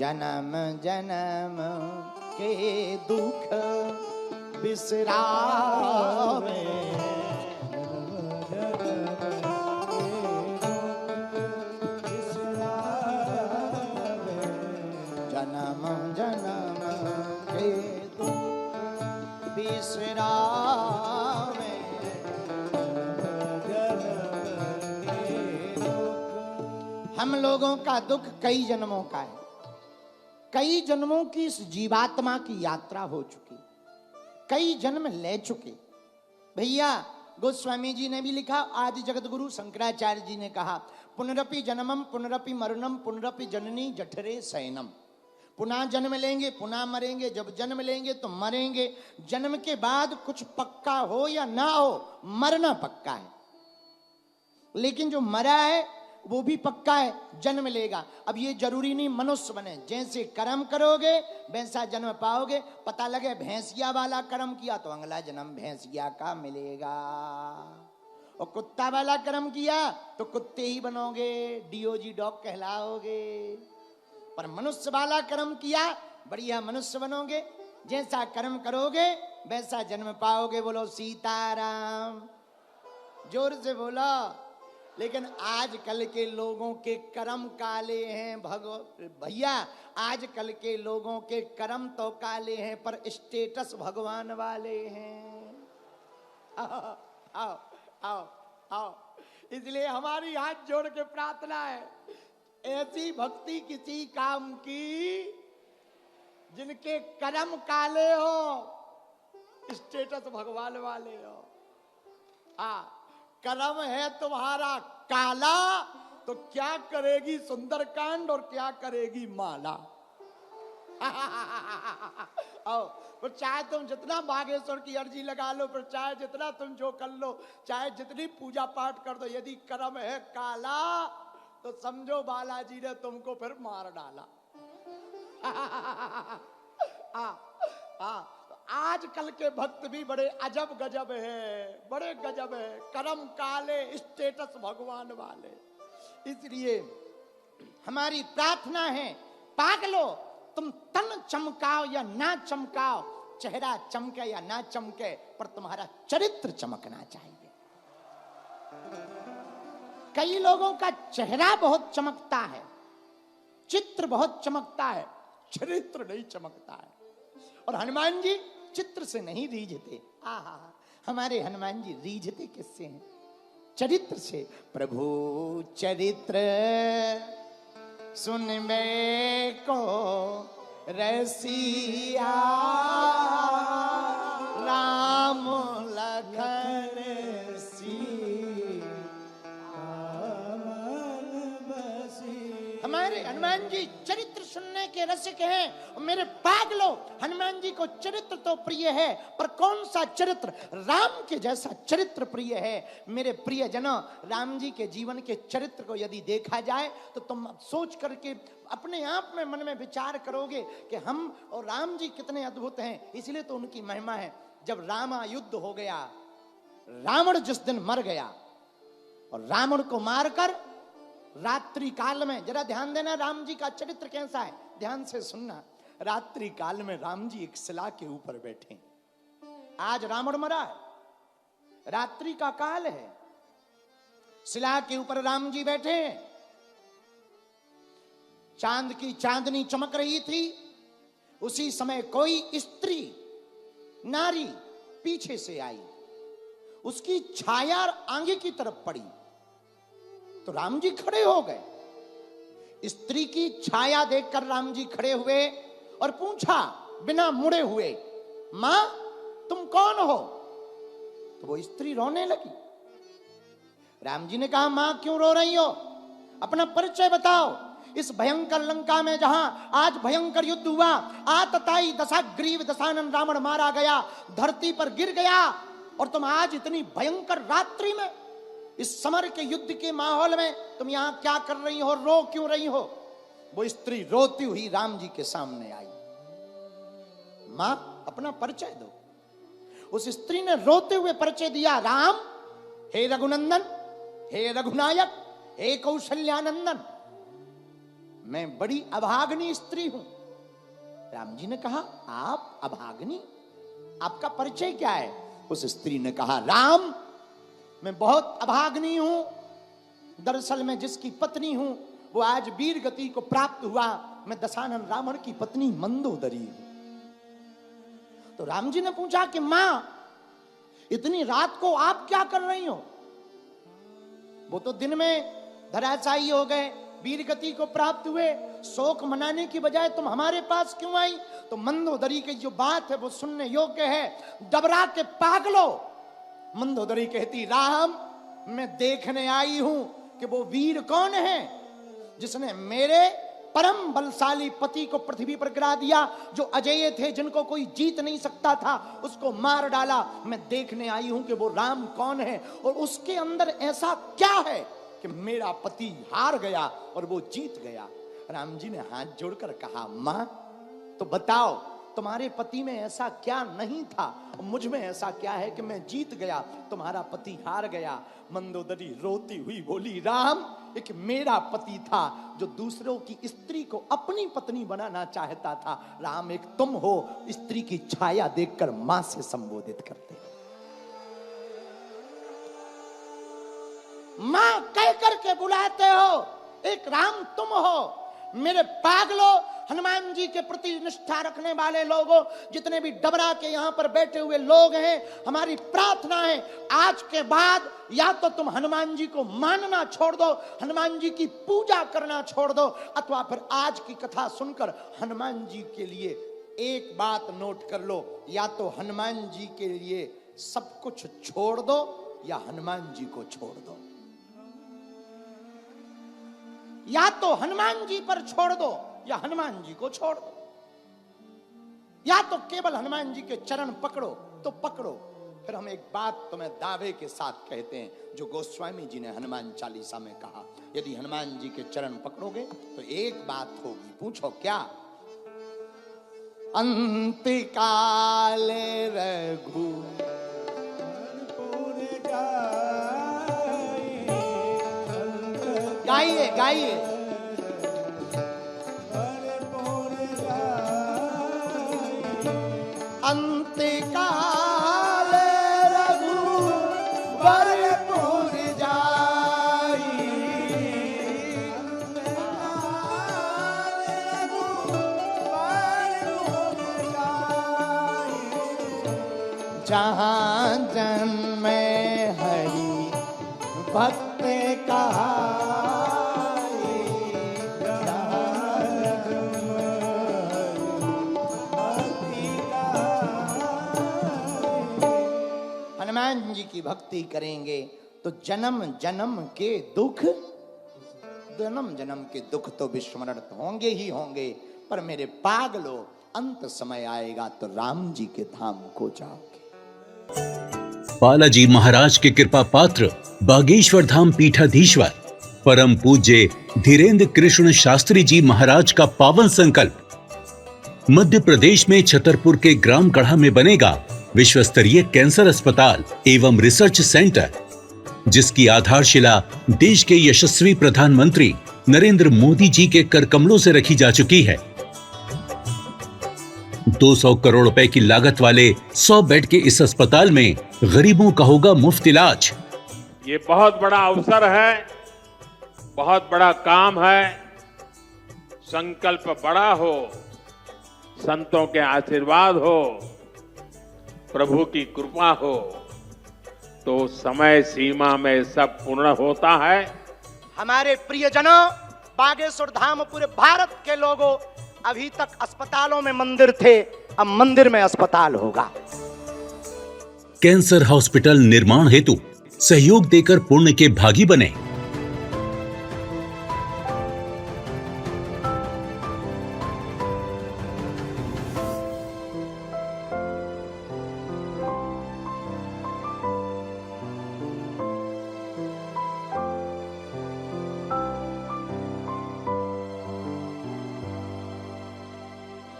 जन्म जन्म के दुख बिसरावे, जन्म जन्म के दुख बिसरावे। हम लोगों का दुख कई जन्मों का है, कई जन्मों की इस जीवात्मा की यात्रा हो चुकी, कई जन्म ले चुके। भैया गोस्वामी जी ने भी लिखा, आदि जगत गुरु शंकराचार्य जी ने कहा, पुनरपि जन्मम पुनरपि मरणम पुनरपि जननी जठरे शयनम। पुनः जन्म लेंगे, पुनः मरेंगे, जब जन्म लेंगे तो मरेंगे। जन्म के बाद कुछ पक्का हो या ना हो, मरना पक्का है। लेकिन जो मरा है वो भी पक्का है, जन्म लेगा। अब ये जरूरी नहीं मनुष्य बने, जैसे कर्म करोगे वैसा जन्म पाओगे। पता लगे भैंसिया वाला कर्म किया तो अगला जन्म भैंसिया का मिलेगा, और कुत्ता वाला कर्म किया तो कुत्ते ही बनोगे, डीओजी डॉग कहलाओगे। पर मनुष्य वाला कर्म किया बढ़िया मनुष्य बनोगे, जैसा कर्म करोगे वैसा जन्म पाओगे। बोलो सीताराम, जोर से बोलो। लेकिन आजकल के लोगों के कर्म काले हैं भैया, आजकल के लोगों के कर्म तो काले हैं पर स्टेटस भगवान वाले हैं। आओ आओ आओ आओ, इसलिए हमारी हाथ जोड़ के प्रार्थना है, ऐसी भक्ति किसी काम की जिनके कर्म काले हो, स्टेटस भगवान वाले हो। कर्म है तुम्हारा काला तो क्या करेगी सुंदरकांड और क्या करेगी माला। और चाहे तुम जितना बागेश्वर की अर्जी लगा लो, फिर चाहे जितना तुम जो कर लो, चाहे जितनी पूजा पाठ कर दो, यदि कर्म है काला तो समझो बालाजी ने तुमको फिर मार डाला। आजकल के भक्त भी बड़े अजब गजब है, बड़े गजब है, कर्म काले स्टेटस भगवान वाले। इसलिए हमारी प्रार्थना है, पागलो तुम तन चमकाओ या ना चमकाओ, चेहरा चमके या ना चमके, पर तुम्हारा चरित्र चमकना चाहिए। कई लोगों का चेहरा बहुत चमकता है, चित्र बहुत चमकता है, चरित्र नहीं चमकता है। और हनुमान जी चित्र से नहीं रीझते। आहा, हमारे हनुमान जी रीझते किससे हैं? चरित्र से। प्रभु चरित्र सुनबे को रसिया, राम लखन हमारे हनुमान जी चरित्र सुनने के रसिक हैं। मेरे पागलो, हनुमान जी को चरित्र तो प्रिय है, पर कौन सा चरित्र? राम के जैसा चरित्र प्रिय है। मेरे प्रिय जनों, राम जी के जीवन के चरित्र को यदि देखा जाए तो तुम सोच करके अपने आप में मन में विचार करोगे कि हम और राम जी कितने अद्भुत हैं। इसलिए तो उनकी महिमा है। जब रामा युद्ध हो गया, रावण जिस दिन मर गया, और रावण को मारकर रात्रि काल में, जरा ध्यान देना राम जी का चरित्र कैसा है, ध्यान से सुनना। रात्रि काल में राम जी एक शिला के ऊपर बैठे। आज रावण मरा है, रात्रि का काल है, शिला के ऊपर राम जी बैठे। चांद की चांदनी चमक रही थी। उसी समय कोई स्त्री नारी पीछे से आई, उसकी छाया आगे की तरफ पड़ी तो राम जी खड़े हो गए। स्त्री की छाया देखकर राम जी खड़े हुए और पूछा बिना मुड़े हुए, मां तुम कौन हो? तो वो स्त्री रोने लगी। राम जी ने कहा, मां क्यों रो रही हो? अपना परिचय बताओ। इस भयंकर लंका में जहां आज भयंकर युद्ध हुआ, आतताई दशाग्रीव दशानन रावण मारा गया, धरती पर गिर गया, और तुम आज इतनी भयंकर रात्रि में, इस समर के युद्ध के माहौल में तुम यहां क्या कर रही हो? रो क्यों रही हो? वो स्त्री रोती हुई राम जी के सामने आई। मां अपना परिचय दो। उस स्त्री ने रोते हुए परिचय दिया, राम, हे रघुनंदन, हे रघुनायक, हे कौशल्यानंदन, मैं बड़ी अभागनी स्त्री हूं। राम जी ने कहा, आप अभागनी, आपका परिचय क्या है? उस स्त्री ने कहा, राम, मैं बहुत अभागनी हूं। दरअसल मैं जिसकी पत्नी हूं वो आज वीर गति को प्राप्त हुआ। मैं दशानन रावण की पत्नी मंदोदरी हूं। तो राम जी ने पूछा कि मां, इतनी रात को आप क्या कर रही हो? वो तो दिन में धराशायी हो गए, वीर गति को प्राप्त हुए, शोक मनाने की बजाय तुम हमारे पास क्यों आई? तो मंदोदरी की जो बात है वो सुनने योग्य है। डबरा के पागलो, मंदोदरी कहती, राम, मैं देखने आई हूं कि वो वीर कौन है जिसने मेरे परम बलशाली पति को पृथ्वी पर गिरा दिया, जो अजेय थे, जिनको कोई जीत नहीं सकता था, उसको मार डाला। मैं देखने आई हूं कि वो राम कौन है और उसके अंदर ऐसा क्या है कि मेरा पति हार गया और वो जीत गया। राम जी ने हाथ जोड़कर कहा, मां, तो बताओ, तुम्हारे पति में ऐसा क्या नहीं था, मुझ में ऐसा क्या है कि मैं जीत गया, तुम्हारा पति हार गया? मंदोदरी रोती हुई बोली, राम, एक मेरा पति था जो दूसरों की स्त्री को अपनी पत्नी बनाना चाहता था। राम, एक तुम हो, स्त्री की छाया देखकर मां से संबोधित करते। मां कह करके बुलाते हो, एक राम तुम हो। मेरे पागलों, हनुमान जी के प्रति निष्ठा रखने वाले लोगों, जितने भी डबरा के यहां पर बैठे हुए लोग हैं, हमारी प्रार्थना है, आज के बाद या तो तुम हनुमान जी को मानना छोड़ दो, हनुमान जी की पूजा करना छोड़ दो, अथवा फिर आज की कथा सुनकर हनुमान जी के लिए एक बात नोट कर लो, या तो हनुमान जी के लिए सब कुछ छोड़ दो या हनुमान जी को छोड़ दो। या तो हनुमान जी पर छोड़ दो या हनुमान जी को छोड़ दो, या तो केवल हनुमान जी के चरण पकड़ो तो पकड़ो। फिर हम एक बात तुम्हें दावे के साथ कहते हैं, जो गोस्वामी जी ने हनुमान चालीसा में कहा, यदि हनुमान जी के चरण पकड़ोगे तो एक बात होगी। पूछो क्या? अंतकाल रघु गाइए गाइए, अंतकाल रघुवरपुर जाई, जहाँ जन्मे हरि भक्त कहाई, हनुमान जी की भक्ति करेंगे तो जन्म जन्म के दुख, जन्म जन्म के दुख तो विस्मरण होंगे ही होंगे, पर मेरे पागलों, अंत समय आएगा तो राम जी के धाम को जाओगे। बालाजी महाराज के कृपा पात्र बागेश्वर धाम पीठाधीश्वर परम पूज्य धीरेन्द्र कृष्ण शास्त्री जी महाराज का पावन संकल्प। मध्य प्रदेश में छतरपुर के ग्राम गढ़ा में बनेगा विश्व स्तरीय कैंसर अस्पताल एवं रिसर्च सेंटर, जिसकी आधारशिला देश के यशस्वी प्रधानमंत्री नरेंद्र मोदी जी के कर कमलों से रखी जा चुकी है। 200 करोड़ रुपए की लागत वाले 100 बेड के इस अस्पताल में गरीबों का होगा मुफ्त इलाज। ये बहुत बड़ा अवसर है, बहुत बड़ा काम है। संकल्प बड़ा हो, संतों के आशीर्वाद हो, प्रभु की कृपा हो, तो समय सीमा में सब पूर्ण होता है। हमारे प्रियजनों, बागेश्वर धाम पूरे भारत के लोगों, अभी तक अस्पतालों में मंदिर थे, अब मंदिर में अस्पताल होगा। कैंसर हॉस्पिटल निर्माण हेतु सहयोग देकर पुण्य के भागी बने।